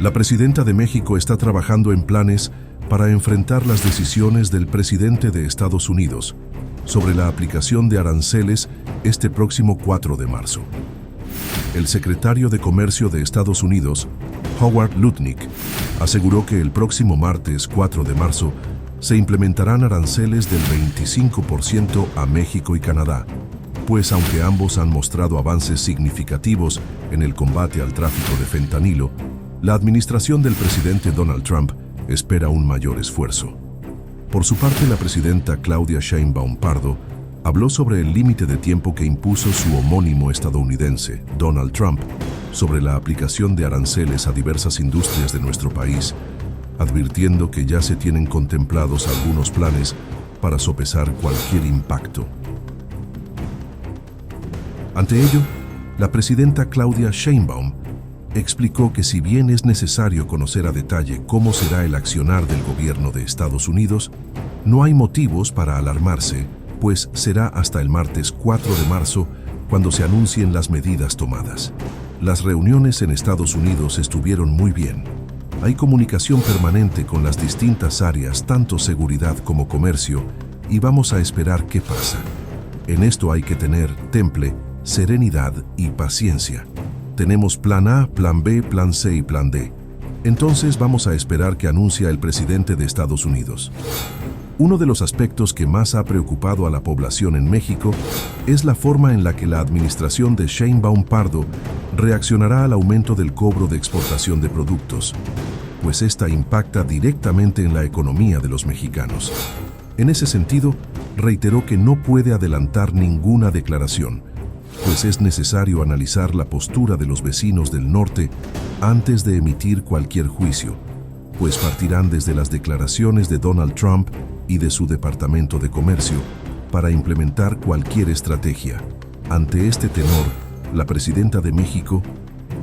La presidenta de México está trabajando en planes para enfrentar las decisiones del presidente de Estados Unidos sobre la aplicación de aranceles este próximo 4 de marzo. El secretario de Comercio de Estados Unidos, Howard Lutnick, aseguró que el próximo martes 4 de marzo se implementarán aranceles del 25% a México y Canadá, pues aunque ambos han mostrado avances significativos en el combate al tráfico de fentanilo, la administración del presidente Donald Trump espera un mayor esfuerzo. Por su parte, la presidenta Claudia Sheinbaum Pardo habló sobre el límite de tiempo que impuso su homónimo estadounidense, Donald Trump, sobre la aplicación de aranceles a diversas industrias de nuestro país, advirtiendo que ya se tienen contemplados algunos planes para sopesar cualquier impacto. Ante ello, la presidenta Claudia Sheinbaum explicó que si bien es necesario conocer a detalle cómo será el accionar del gobierno de Estados Unidos, no hay motivos para alarmarse, pues será hasta el martes 4 de marzo cuando se anuncien las medidas tomadas. Las reuniones en Estados Unidos estuvieron muy bien. Hay comunicación permanente con las distintas áreas, tanto seguridad como comercio, y vamos a esperar qué pasa. En esto hay que tener temple, serenidad y paciencia. Tenemos plan A, plan B, plan C y plan D. Entonces vamos a esperar que anuncia el presidente de Estados Unidos. Uno de los aspectos que más ha preocupado a la población en México es la forma en la que la administración de Sheinbaum Pardo reaccionará al aumento del cobro de exportación de productos, pues esta impacta directamente en la economía de los mexicanos. En ese sentido, reiteró que no puede adelantar ninguna declaración, pues es necesario analizar la postura de los vecinos del norte antes de emitir cualquier juicio, pues partirán desde las declaraciones de Donald Trump y de su Departamento de Comercio para implementar cualquier estrategia. Ante este tenor, la presidenta de México,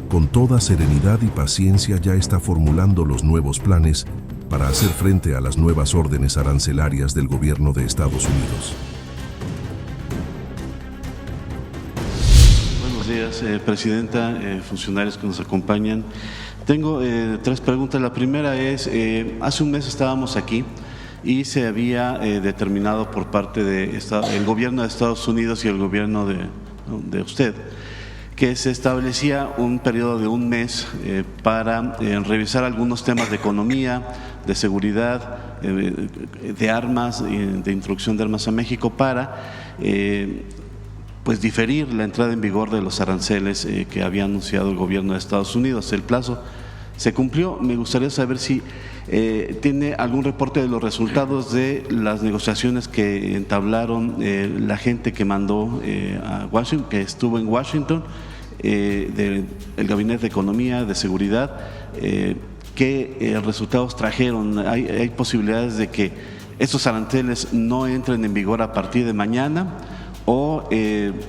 con toda serenidad y paciencia, ya está formulando los nuevos planes para hacer frente a las nuevas órdenes arancelarias del gobierno de Estados Unidos. Buenos días, presidenta, funcionarios que nos acompañan. Tengo 3 preguntas. La primera es, hace un mes estábamos aquí y se había determinado por parte del gobierno de Estados Unidos y el gobierno de usted que se establecía un periodo de un mes para revisar algunos temas de economía, de seguridad, de armas, de introducción de armas a México para pues diferir la entrada en vigor de los aranceles que había anunciado el gobierno de Estados Unidos. El plazo se cumplió. Me gustaría saber si tiene algún reporte de los resultados de las negociaciones que entablaron la gente que mandó a Washington, que estuvo en Washington, del Gabinete de Economía, de Seguridad, qué resultados trajeron. ¿Hay posibilidades de que estos aranceles no entren en vigor a partir de mañana? ¿O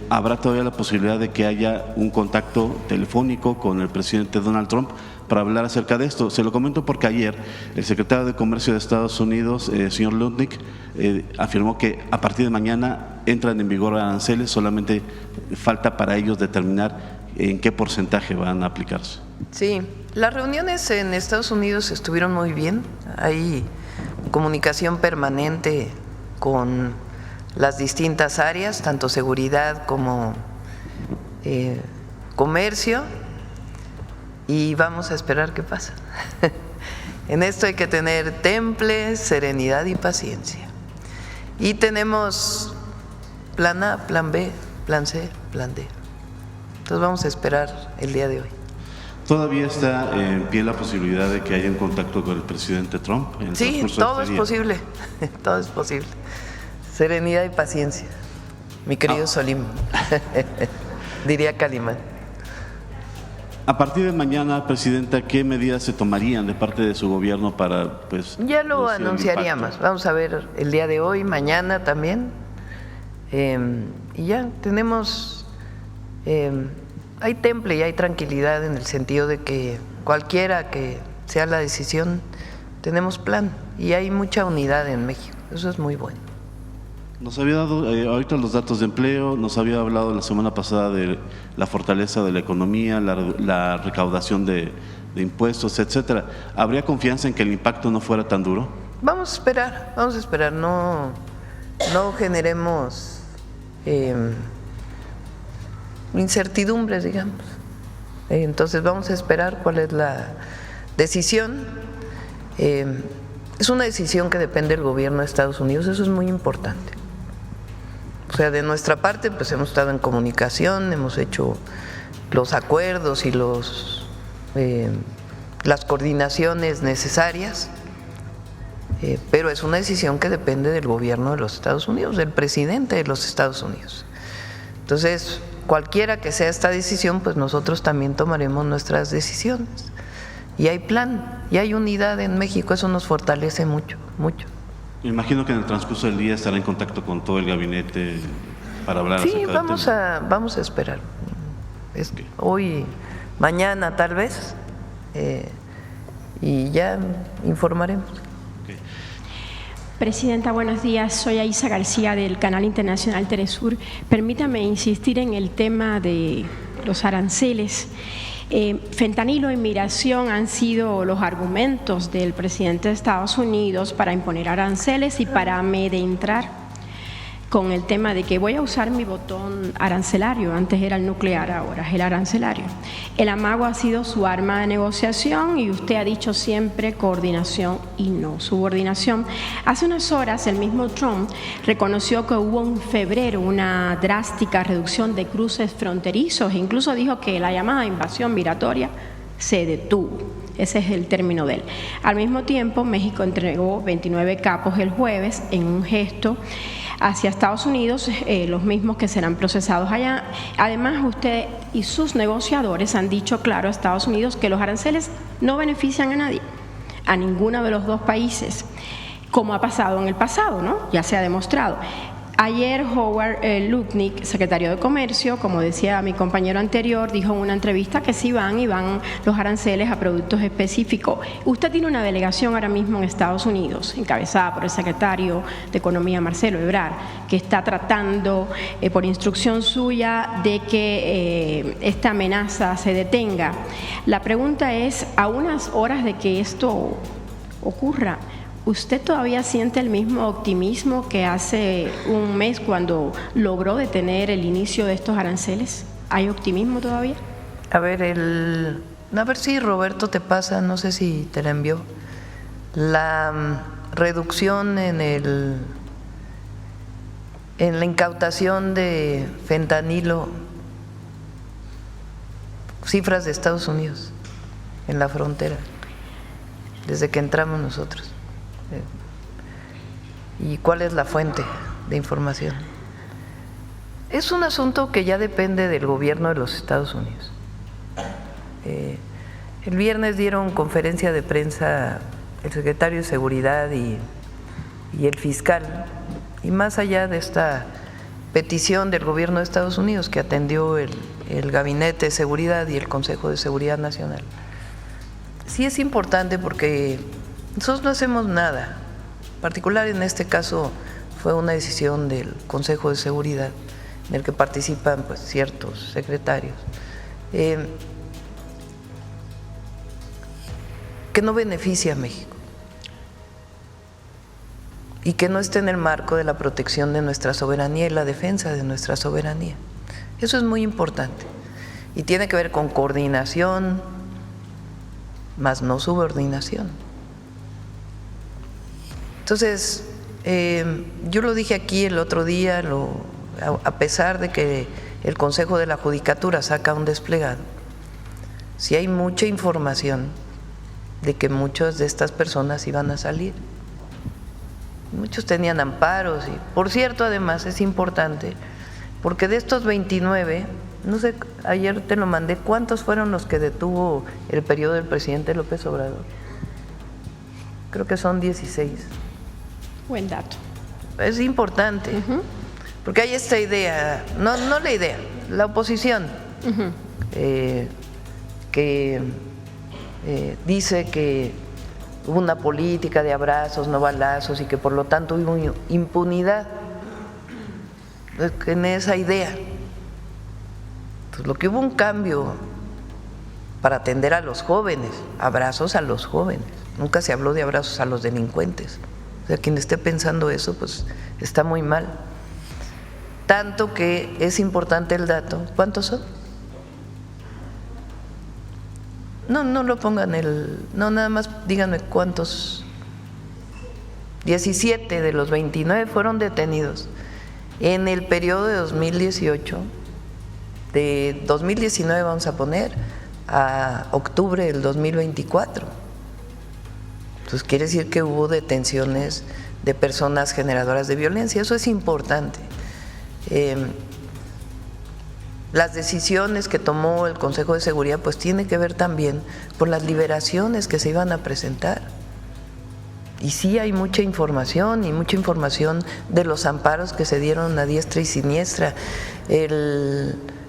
habrá todavía la posibilidad de que haya un contacto telefónico con el presidente Donald Trump para hablar acerca de esto? Se lo comento porque ayer el secretario de Comercio de Estados Unidos, señor Lutnick, afirmó que a partir de mañana entran en vigor aranceles, solamente falta para ellos determinar en qué porcentaje van a aplicarse. Sí, las reuniones en Estados Unidos estuvieron muy bien, hay comunicación permanente con las distintas áreas, tanto seguridad como comercio, y vamos a esperar qué pasa. En esto hay que tener temple, serenidad y paciencia. Y tenemos plan A, plan B, plan C, plan D. Entonces vamos a esperar el día de hoy. ¿Todavía está en pie la posibilidad de que haya un contacto con el presidente Trump? Sí, todo es posible, todo es posible. Serenidad y paciencia, mi querido Solim, diría Calimán. A partir de mañana, presidenta, ¿qué medidas se tomarían de parte de su gobierno para, pues, ya lo anunciaríamos? Vamos a ver el día de hoy, mañana también, y ya tenemos, hay temple y hay tranquilidad en el sentido de que cualquiera que sea la decisión, tenemos plan y hay mucha unidad en México, eso es muy bueno. Nos había dado ahorita los datos de empleo, nos había hablado la semana pasada de la fortaleza de la economía, la recaudación de impuestos, etcétera. ¿Habría confianza en que el impacto no fuera tan duro? Vamos a esperar, no generemos incertidumbres, digamos. Entonces vamos a esperar cuál es la decisión. Es una decisión que depende del gobierno de Estados Unidos, eso es muy importante. O sea, de nuestra parte, pues hemos estado en comunicación, hemos hecho los acuerdos y las coordinaciones necesarias, pero es una decisión que depende del gobierno de los Estados Unidos, del presidente de los Estados Unidos. Entonces, cualquiera que sea esta decisión, pues nosotros también tomaremos nuestras decisiones. Y hay plan, y hay unidad en México, eso nos fortalece mucho, mucho. Me imagino que en el transcurso del día estará en contacto con todo el gabinete para hablar acerca del tema. Sí, vamos a esperar. Okay. Hoy, mañana tal vez, y ya informaremos. Okay. Presidenta, buenos días. Soy Aisa García del canal internacional Telesur. Permítame insistir en el tema de los aranceles. Fentanilo y migración han sido los argumentos del presidente de Estados Unidos para imponer aranceles y para amedrentar con el tema de que voy a usar mi botón arancelario, antes era el nuclear, ahora es el arancelario. El amago ha sido su arma de negociación y usted ha dicho siempre coordinación y no subordinación. Hace unas horas el mismo Trump reconoció que hubo en febrero una drástica reducción de cruces fronterizos e incluso dijo que la llamada invasión migratoria se detuvo. Ese es el término de él. Al mismo tiempo, México entregó 29 capos el jueves en un gesto hacia Estados Unidos, los mismos que serán procesados allá. Además, usted y sus negociadores han dicho claro a Estados Unidos que los aranceles no benefician a nadie, a ninguno de los dos países, como ha pasado en el pasado, ¿no? Ya se ha demostrado. Ayer Howard Lutnick, secretario de Comercio, como decía mi compañero anterior, dijo en una entrevista que sí van los aranceles a productos específicos. Usted tiene una delegación ahora mismo en Estados Unidos, encabezada por el secretario de Economía, Marcelo Ebrard, que está tratando, por instrucción suya, de que esta amenaza se detenga. La pregunta es, a unas horas de que esto ocurra, ¿usted todavía siente el mismo optimismo que hace un mes cuando logró detener el inicio de estos aranceles? ¿Hay optimismo todavía? A ver, si Roberto te pasa, no sé si te la envió, la reducción en la incautación de fentanilo, cifras de Estados Unidos en la frontera, desde que entramos nosotros. ¿Y cuál es la fuente de información? Es un asunto que ya depende del gobierno de los Estados Unidos. El viernes dieron conferencia de prensa el secretario de Seguridad y el fiscal, y más allá de esta petición del gobierno de Estados Unidos que atendió el Gabinete de Seguridad y el Consejo de Seguridad Nacional, sí es importante porque nosotros no hacemos nada. En particular, en este caso, fue una decisión del Consejo de Seguridad en el que participan pues, ciertos secretarios, que no beneficia a México y que no esté en el marco de la protección de nuestra soberanía y la defensa de nuestra soberanía. Eso es muy importante y tiene que ver con coordinación, más no subordinación. Entonces, yo lo dije aquí el otro día, a pesar de que el Consejo de la Judicatura saca un desplegado, sí hay mucha información de que muchas de estas personas iban a salir. Muchos tenían amparos y, por cierto, además es importante, porque de estos 29, no sé, ayer te lo mandé, ¿cuántos fueron los que detuvo el periodo del presidente López Obrador? Creo que son 16. Buen dato. Es importante, porque hay esta idea, no la idea, la oposición, que dice que hubo una política de abrazos, no balazos, y que por lo tanto hubo impunidad en esa idea. Entonces, lo que hubo un cambio para atender a los jóvenes, abrazos a los jóvenes. Nunca se habló de abrazos a los delincuentes. O sea, quien esté pensando eso, pues está muy mal. Tanto que es importante el dato. ¿Cuántos son? No lo pongan no, nada más díganme cuántos. 17 de los 29 fueron detenidos en el periodo de 2018, de 2019 vamos a poner, a octubre del 2024. Entonces quiere decir que hubo detenciones de personas generadoras de violencia, eso es importante. Las decisiones que tomó el Consejo de Seguridad pues tiene que ver también con las liberaciones que se iban a presentar. Y sí hay mucha información y mucha información de los amparos que se dieron a diestra y siniestra.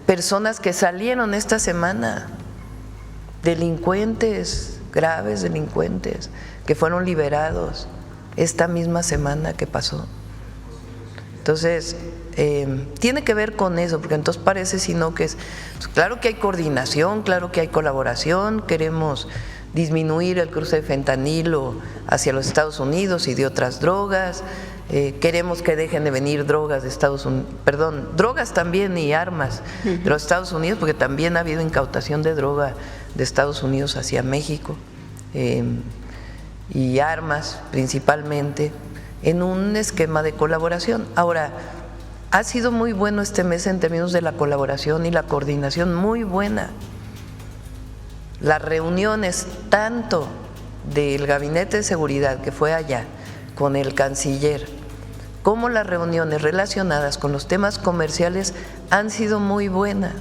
Personas que salieron esta semana, delincuentes, graves delincuentes, que fueron liberados esta misma semana que pasó. Entonces, tiene que ver con eso, porque entonces parece sino que es, pues claro que hay coordinación, claro que hay colaboración, queremos disminuir el cruce de fentanilo hacia los Estados Unidos y de otras drogas, queremos que dejen de venir drogas de Estados Unidos, drogas también y armas de los Estados Unidos, porque también ha habido incautación de droga de Estados Unidos hacia México, y armas principalmente, en un esquema de colaboración. Ahora, ha sido muy bueno este mes en términos de la colaboración y la coordinación, muy buena. Las reuniones tanto del Gabinete de Seguridad que fue allá con el canciller, como las reuniones relacionadas con los temas comerciales han sido muy buenas.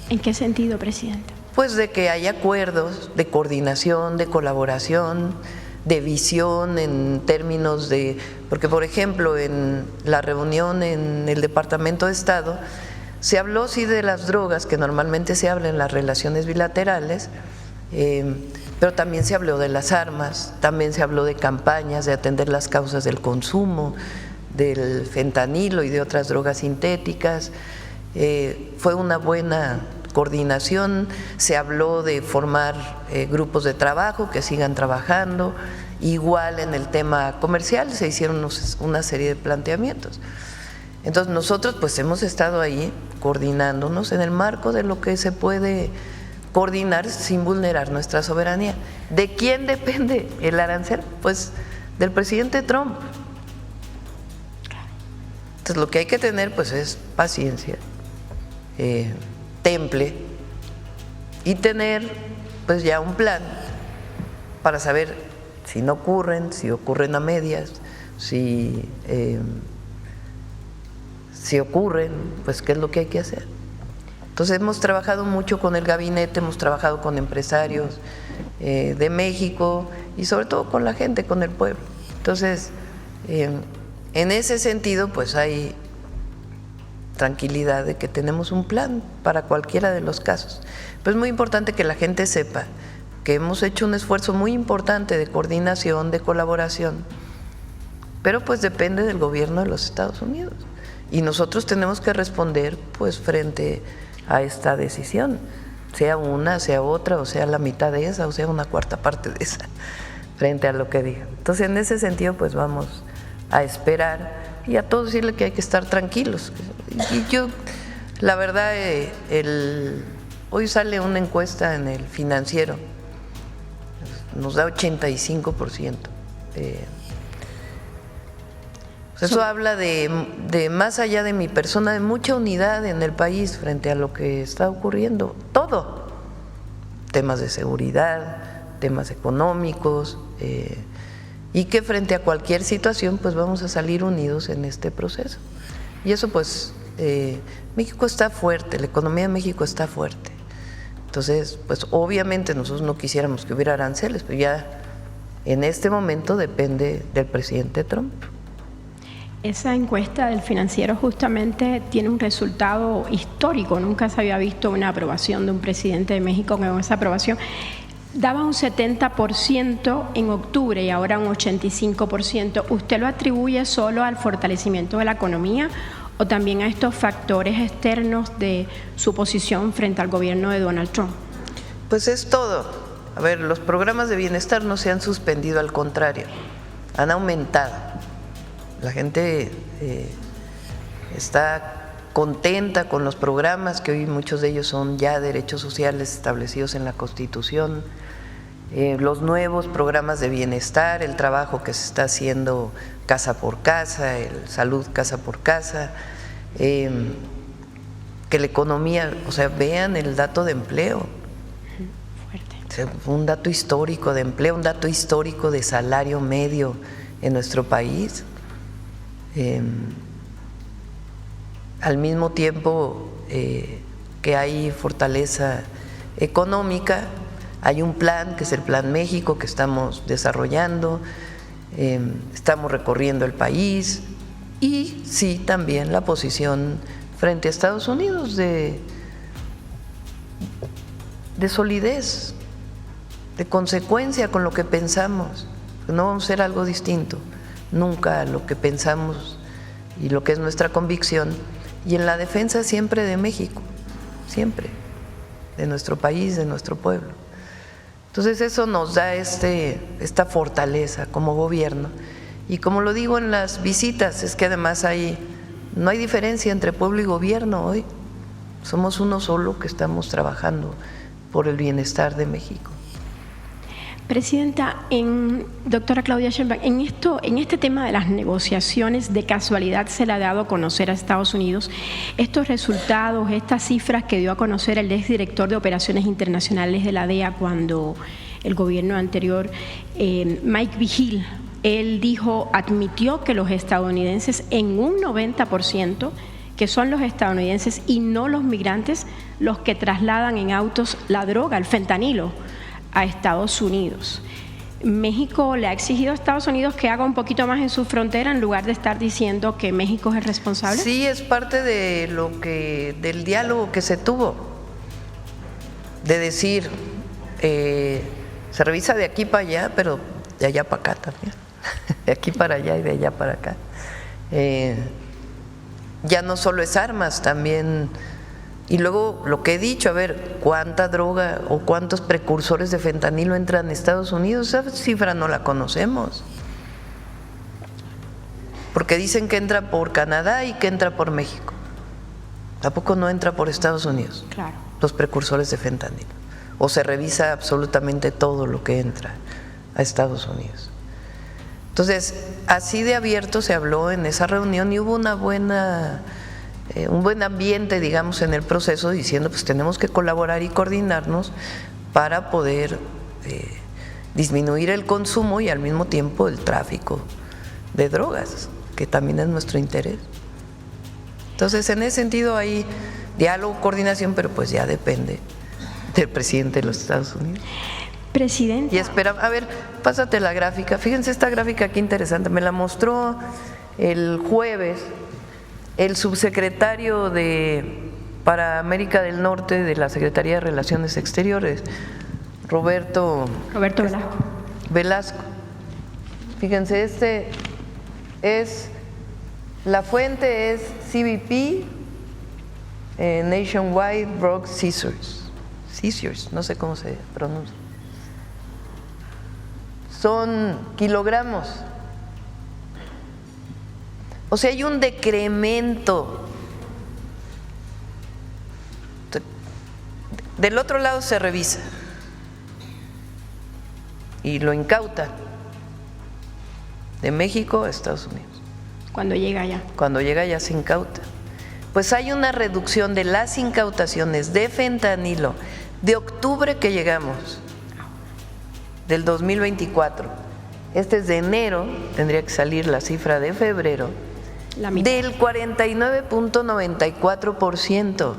¿En qué sentido, Presidenta? Pues de que hay acuerdos de coordinación, de colaboración, de visión en términos de… Porque, por ejemplo, en la reunión en el Departamento de Estado se habló sí de las drogas, que normalmente se habla en las relaciones bilaterales, pero también se habló de las armas, también se habló de campañas de atender las causas del consumo, del fentanilo y de otras drogas sintéticas. Fue una buena coordinación, se habló de formar grupos de trabajo que sigan trabajando, igual en el tema comercial se hicieron una serie de planteamientos. Entonces nosotros pues hemos estado ahí coordinándonos en el marco de lo que se puede coordinar sin vulnerar nuestra soberanía. ¿De quién depende el arancel? Pues del presidente Trump. Entonces lo que hay que tener pues es paciencia, temple y tener pues ya un plan para saber si no ocurren, si ocurren a medias, si ocurren, pues qué es lo que hay que hacer. Entonces hemos trabajado mucho con el gabinete, hemos trabajado con empresarios de México y sobre todo con la gente, con el pueblo. Entonces, en ese sentido, pues hay tranquilidad de que tenemos un plan para cualquiera de los casos. Pero es muy importante que la gente sepa que hemos hecho un esfuerzo muy importante de coordinación, de colaboración, pero pues depende del gobierno de los Estados Unidos. Y nosotros tenemos que responder pues frente a esta decisión, sea una, sea otra, o sea la mitad de esa, o sea una cuarta parte de esa, frente a lo que diga. Entonces, en ese sentido, pues vamos a esperar y a todos decirle que hay que estar tranquilos. Y yo, la verdad, hoy sale una encuesta en el Financiero, nos da 85%. Eso habla de más allá de mi persona, de mucha unidad en el país frente a lo que está ocurriendo. Todo, temas de seguridad, temas económicos, y que frente a cualquier situación pues vamos a salir unidos en este proceso. Y eso pues, México está fuerte, la economía de México está fuerte. Entonces, pues obviamente nosotros no quisiéramos que hubiera aranceles, pero ya en este momento depende del presidente Trump. Esa encuesta del Financiero justamente tiene un resultado histórico, nunca se había visto una aprobación de un presidente de México con esa aprobación. Daba un 70% en octubre y ahora un 85%. ¿Usted lo atribuye solo al fortalecimiento de la economía o también a estos factores externos de su posición frente al gobierno de Donald Trump? Pues es todo. A ver, los programas de bienestar no se han suspendido, al contrario, han aumentado. La gente está contenta con los programas, que hoy muchos de ellos son ya derechos sociales establecidos en la Constitución, los nuevos programas de bienestar, el trabajo que se está haciendo casa por casa, el salud casa por casa, que la economía, o sea, vean el dato de empleo. Fuerte. Un dato histórico de empleo, un dato histórico de salario medio en nuestro país. Al mismo tiempo que hay fortaleza económica, hay un plan que es el Plan México que estamos desarrollando, estamos recorriendo el país y sí también la posición frente a Estados Unidos de solidez, de consecuencia con lo que pensamos. No vamos a hacer algo distinto nunca a lo que pensamos y lo que es nuestra convicción, y en la defensa siempre de México, siempre, de nuestro país, de nuestro pueblo. Entonces eso nos da esta fortaleza como gobierno, y como lo digo en las visitas, es que además no hay diferencia entre pueblo y gobierno hoy, somos uno solo que estamos trabajando por el bienestar de México. Presidenta, doctora Claudia Sheinbaum, en este tema de las negociaciones, de casualidad se le ha dado a conocer a Estados Unidos estos resultados, estas cifras que dio a conocer el exdirector de Operaciones Internacionales de la DEA cuando el gobierno anterior, Mike Vigil, él admitió que los estadounidenses en un 90%, que son los estadounidenses y no los migrantes, los que trasladan en autos la droga, el fentanilo, a Estados Unidos. México le ha exigido a Estados Unidos que haga un poquito más en su frontera en lugar de estar diciendo que México es el responsable. Sí, es parte de del diálogo que se tuvo, de decir, se revisa de aquí para allá, pero de allá para acá también, de aquí para allá y de allá para acá. Ya no solo es armas, también. Y luego lo que he dicho, a ver, ¿cuánta droga o cuántos precursores de fentanilo entran a Estados Unidos? Esa cifra no la conocemos. Porque dicen que entra por Canadá y que entra por México. Tampoco no entra por Estados Unidos. Claro. Los precursores de fentanilo. O se revisa absolutamente todo lo que entra a Estados Unidos. Entonces, así de abierto se habló en esa reunión y hubo un buen ambiente, digamos, en el proceso, diciendo pues tenemos que colaborar y coordinarnos para poder disminuir el consumo y al mismo tiempo el tráfico de drogas, que también es nuestro interés. Entonces, en ese sentido hay diálogo, coordinación, pero pues ya depende del presidente de los Estados Unidos. Presidente. Y espera, a ver, pásate la gráfica. Fíjense esta gráfica qué interesante, me la mostró el jueves el subsecretario para América del Norte de la Secretaría de Relaciones Exteriores, Roberto Velasco. Fíjense, la fuente es CBP, Nationwide Drug Seizures, no sé cómo se pronuncia. Son kilogramos. O sea, hay un decremento. Del otro lado se revisa y lo incauta de México a Estados Unidos. Cuando llega allá. Cuando llega allá se incauta. Pues hay una reducción de las incautaciones de fentanilo de octubre que llegamos, del 2024. Este es de enero, tendría que salir la cifra de febrero. Del 49.94%.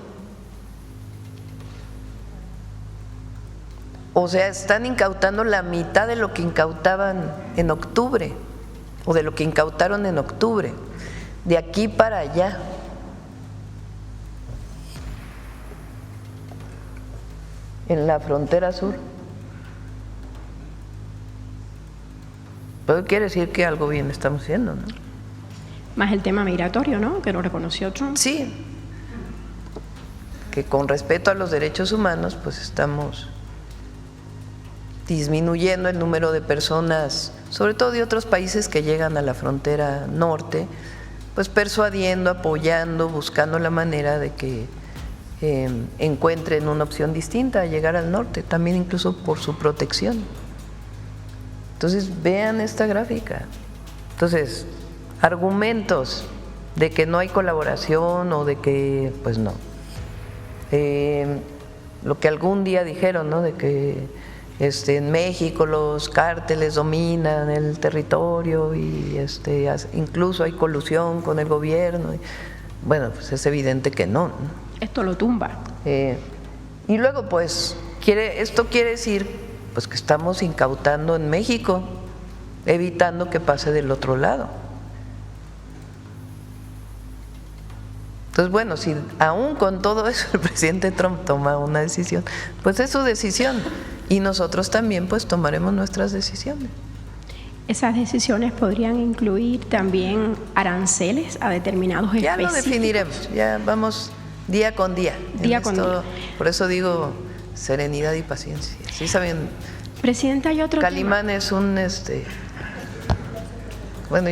O sea, están incautando la mitad de lo que incautaban en octubre, o de lo que incautaron en octubre, de aquí para allá. En la frontera sur. Pero quiere decir que algo bien estamos haciendo, ¿no? Más el tema migratorio, ¿no?, que lo reconoció Trump. Sí, que con respeto a los derechos humanos, pues estamos disminuyendo el número de personas, sobre todo de otros países que llegan a la frontera norte, pues persuadiendo, apoyando, buscando la manera de que encuentren una opción distinta a llegar al norte, también incluso por su protección. Entonces, vean esta gráfica. Entonces, argumentos de que no hay colaboración o de que, pues no. Lo que algún día dijeron, ¿no? De que en México los cárteles dominan el territorio y incluso hay colusión con el gobierno. Bueno, pues es evidente que no, ¿no? Esto lo tumba. Y luego, pues, esto quiere decir pues que estamos incautando en México, evitando que pase del otro lado. Entonces, bueno, si aún con todo eso el presidente Trump toma una decisión, pues es su decisión y nosotros también pues tomaremos nuestras decisiones. Esas decisiones podrían incluir también aranceles a determinados específicos. Ya lo definiremos, ya vamos día con día. Día con día. Por eso digo serenidad y paciencia. ¿Sí saben? Presidenta, hay otro Calimán tema. Es un bueno,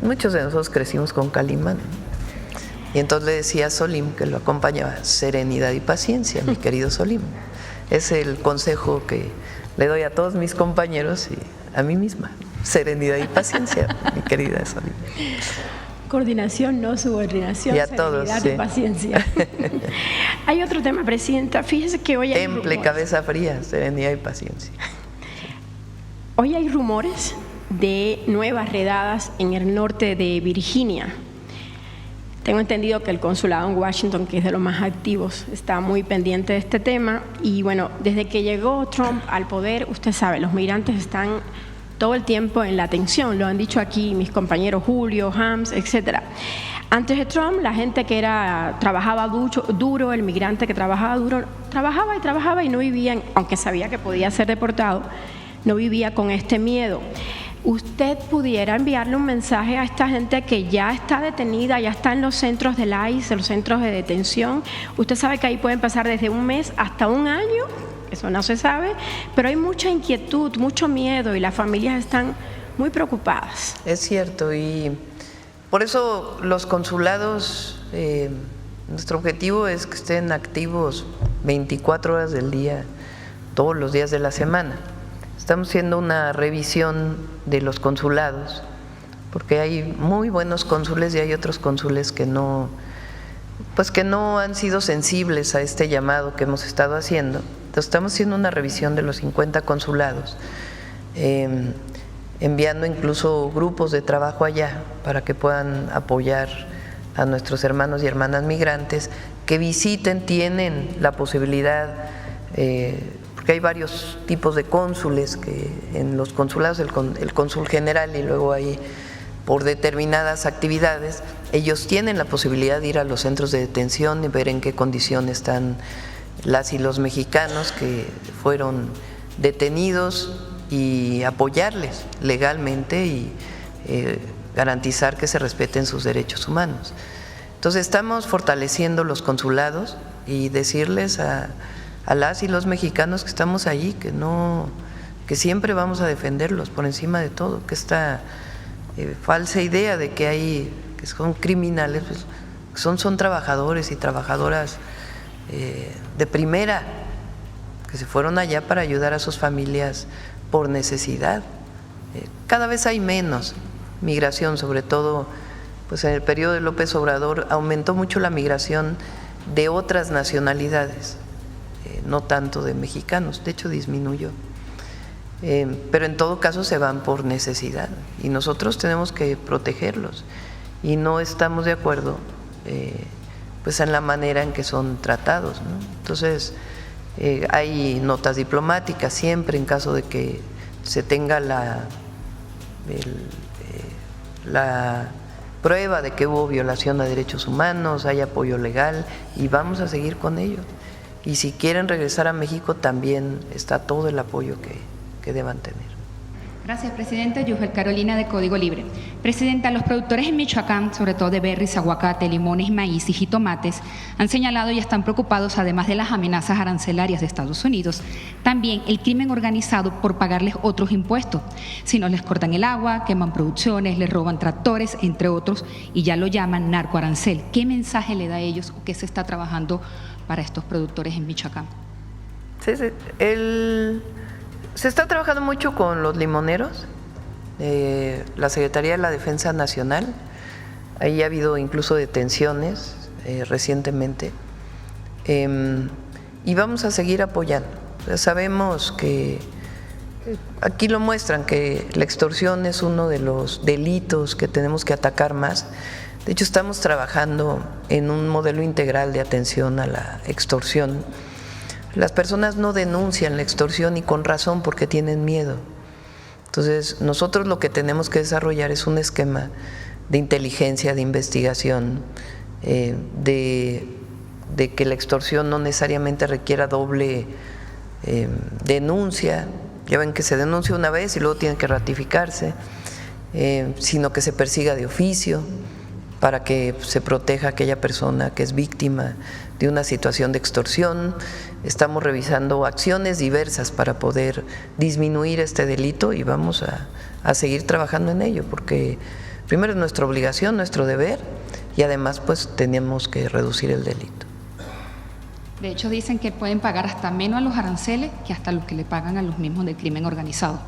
muchos de nosotros crecimos con Calimán. Y entonces le decía a Solim, que lo acompañaba, serenidad y paciencia, mi querido Solim. Es el consejo que le doy a todos mis compañeros y a mí misma. Serenidad y paciencia, mi querida Solim. Coordinación, no subordinación, y a serenidad todos, sí. Y paciencia. Hay otro tema, Presidenta. Fíjese que hoy hay Temple, cabeza fría, serenidad y paciencia. Hoy hay rumores de nuevas redadas en el norte de Virginia. Tengo entendido que el consulado en Washington, que es de los más activos, está muy pendiente de este tema. Y bueno, desde que llegó Trump al poder, usted sabe, los migrantes están todo el tiempo en la atención. Lo han dicho aquí mis compañeros Julio, Hams, etcétera. Antes de Trump, la gente que trabajaba duro, el migrante que trabajaba duro, trabajaba y no vivía, aunque sabía que podía ser deportado, no vivía con este miedo. ¿Usted pudiera enviarle un mensaje a esta gente que ya está detenida, ya está en los centros del ICE, en los centros de detención? Usted sabe que ahí pueden pasar desde un mes hasta un año, eso no se sabe, pero hay mucha inquietud, mucho miedo y las familias están muy preocupadas. Es cierto, y por eso los consulados, nuestro objetivo es que estén activos 24 horas del día, todos los días de la semana. Estamos haciendo una revisión de los consulados, porque hay muy buenos cónsules y hay otros cónsules que no han sido sensibles a este llamado que hemos estado haciendo. Entonces estamos haciendo una revisión de los 50 consulados, enviando incluso grupos de trabajo allá para que puedan apoyar a nuestros hermanos y hermanas migrantes que visiten, tienen la posibilidad, que hay varios tipos de cónsules, que en los consulados el cónsul general y luego hay por determinadas actividades, ellos tienen la posibilidad de ir a los centros de detención y ver en qué condición están las y los mexicanos que fueron detenidos y apoyarles legalmente y garantizar que se respeten sus derechos humanos. Entonces estamos fortaleciendo los consulados y decirles a las y los mexicanos que estamos allí, que siempre vamos a defenderlos por encima de todo, que esta falsa idea de que son criminales, pues, son trabajadores y trabajadoras de primera, que se fueron allá para ayudar a sus familias por necesidad. Cada vez hay menos migración, sobre todo pues en el periodo de López Obrador aumentó mucho la migración de otras nacionalidades, no tanto de mexicanos, de hecho disminuyó, pero en todo caso se van por necesidad y nosotros tenemos que protegerlos y no estamos de acuerdo pues en la manera en que son tratados, ¿no? Entonces hay notas diplomáticas siempre en caso de que se tenga la prueba de que hubo violación a derechos humanos, hay apoyo legal y vamos a seguir con ello. Y si quieren regresar a México también está todo el apoyo que deban tener. Gracias, Presidenta. Yujel Carolina, de Código Libre. Presidenta, los productores en Michoacán, sobre todo de berries, aguacate, limones, maíz y jitomates, han señalado y están preocupados, además de las amenazas arancelarias de Estados Unidos, también el crimen organizado por pagarles otros impuestos. Si no les cortan el agua, queman producciones, les roban tractores, entre otros, y ya lo llaman narcoarancel. ¿Qué mensaje le da a ellos o qué se está trabajando para estos productores en Michoacán? Sí. Se está trabajando mucho con los limoneros, la Secretaría de la Defensa Nacional. Ahí ha habido incluso detenciones recientemente. Y vamos a seguir apoyando. Sabemos que aquí lo muestran, que la extorsión es uno de los delitos que tenemos que atacar más. De hecho, estamos trabajando en un modelo integral de atención a la extorsión. Las personas no denuncian la extorsión y con razón, porque tienen miedo. Entonces, nosotros lo que tenemos que desarrollar es un esquema de inteligencia, de investigación, de que la extorsión no necesariamente requiera doble denuncia. Ya ven que se denuncia una vez y luego tiene que ratificarse, sino que se persiga de oficio para que se proteja a aquella persona que es víctima de una situación de extorsión. Estamos revisando acciones diversas para poder disminuir este delito y vamos a seguir trabajando en ello, porque primero es nuestra obligación, nuestro deber, y además pues tenemos que reducir el delito. De hecho, dicen que pueden pagar hasta menos a los aranceles que hasta lo que le pagan a los mismos del crimen organizado.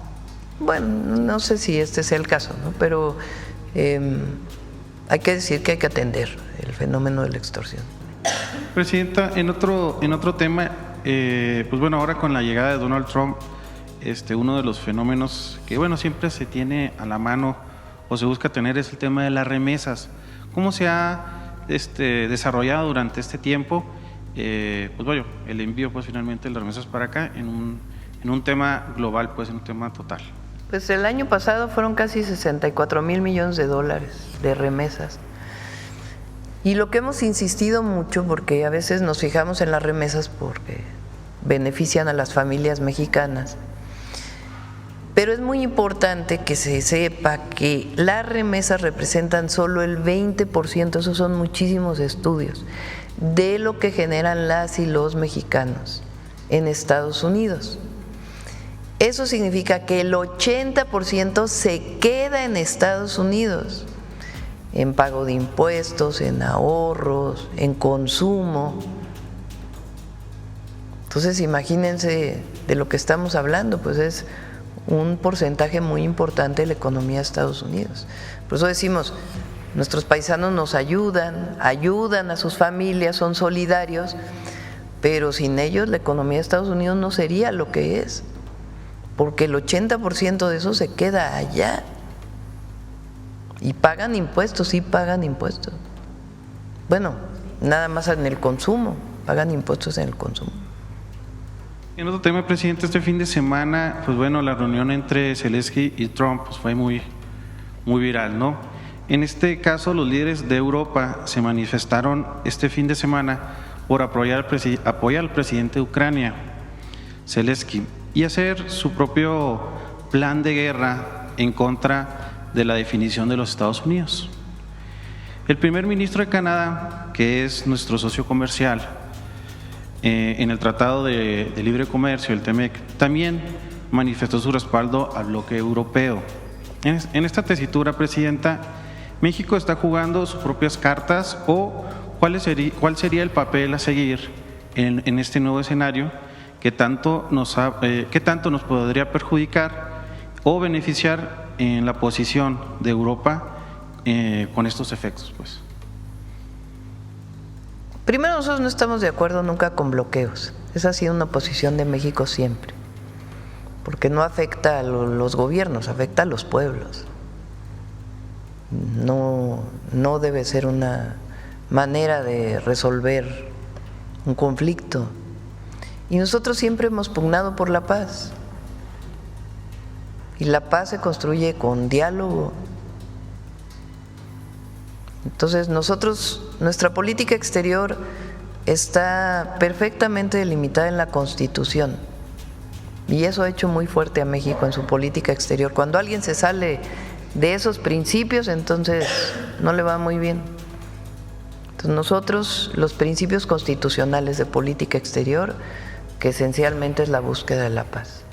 Bueno, no sé si este sea el caso, ¿no? Pero hay que decir que hay que atender el fenómeno de la extorsión. Presidenta, en otro tema, pues bueno, ahora con la llegada de Donald Trump, uno de los fenómenos que bueno siempre se tiene a la mano o se busca tener es el tema de las remesas. ¿Cómo se ha desarrollado durante este tiempo? Pues bueno, el envío pues finalmente de las remesas para acá en un tema global, pues en un tema total. Pues el año pasado fueron casi 64,000 millones de dólares de remesas. Y lo que hemos insistido mucho, porque a veces nos fijamos en las remesas porque benefician a las familias mexicanas, pero es muy importante que se sepa que las remesas representan solo el 20%, esos son muchísimos estudios, de lo que generan las y los mexicanos en Estados Unidos. Eso significa que el 80% se queda en Estados Unidos, en pago de impuestos, en ahorros, en consumo. Entonces, imagínense de lo que estamos hablando, pues es un porcentaje muy importante de la economía de Estados Unidos. Por eso decimos, nuestros paisanos nos ayudan a sus familias, son solidarios, pero sin ellos la economía de Estados Unidos no sería lo que es, porque el 80% de eso se queda allá. Y pagan impuestos, sí pagan impuestos. Bueno, nada más en el consumo, pagan impuestos en el consumo. En otro tema, presidente, este fin de semana, pues bueno, la reunión entre Zelensky y Trump pues fue muy viral, ¿no? En este caso, los líderes de Europa se manifestaron este fin de semana por apoyar al presidente de Ucrania, Zelensky, y hacer su propio plan de guerra en contra de la definición de los Estados Unidos. El primer ministro de Canadá, que es nuestro socio comercial en el Tratado de Libre Comercio, el TEMEC, también manifestó su respaldo al bloque europeo. En esta tesitura, presidenta, ¿México está jugando sus propias cartas o cuál sería el papel a seguir en este nuevo escenario que tanto nos podría perjudicar o beneficiar en la posición de Europa con estos efectos, pues? Primero, nosotros no estamos de acuerdo nunca con bloqueos. Esa ha sido una posición de México siempre, porque no afecta a los gobiernos, afecta a los pueblos. No debe ser una manera de resolver un conflicto. Y nosotros siempre hemos pugnado por la paz. Y la paz se construye con diálogo. Entonces nuestra política exterior está perfectamente delimitada en la Constitución. Y eso ha hecho muy fuerte a México en su política exterior. Cuando alguien se sale de esos principios, entonces no le va muy bien. Entonces nosotros, los principios constitucionales de política exterior, que esencialmente es la búsqueda de la paz.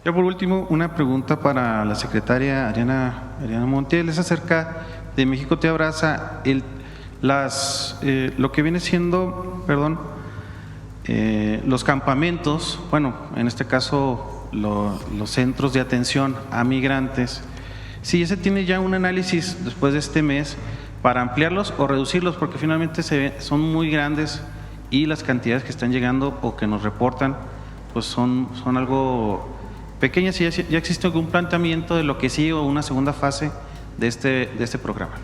Ya por último, una pregunta para la secretaria Ariana Montiel, es acerca de México Te Abraza, lo que viene siendo, los campamentos, bueno, en este caso los centros de atención a migrantes, si ese tiene ya un análisis después de este mes para ampliarlos o reducirlos, porque finalmente son muy grandes y las cantidades que están llegando o que nos reportan pues son algo pequeñas, y ya existe algún planteamiento de lo que sigue o una segunda fase de este programa.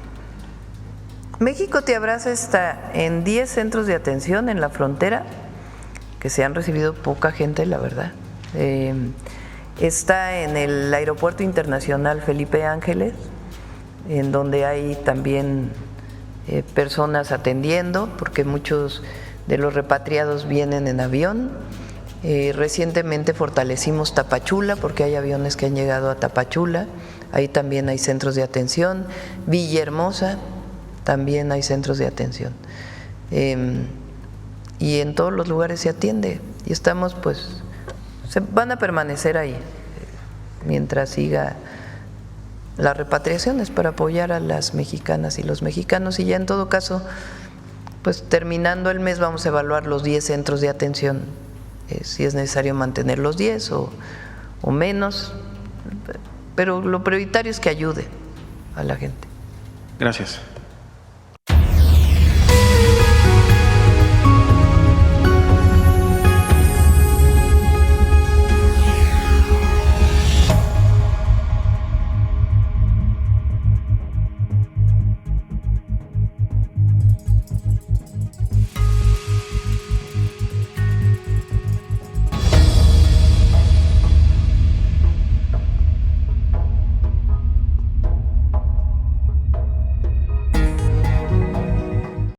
México Te Abraza está en 10 centros de atención en la frontera, que se han recibido poca gente, la verdad. Está en el Aeropuerto Internacional Felipe Ángeles, en donde hay también personas atendiendo, porque muchos de los repatriados vienen en avión. Recientemente fortalecimos Tapachula, porque hay aviones que han llegado a Tapachula, ahí también hay centros de atención. Villahermosa, también hay centros de atención. Y en todos los lugares se atiende, y estamos van a permanecer ahí mientras siga las repatriaciones para apoyar a las mexicanas y los mexicanos, y ya en todo caso, pues terminando el mes vamos a evaluar los 10 centros de atención, si es necesario mantener los 10 o menos, pero lo prioritario es que ayude a la gente. Gracias.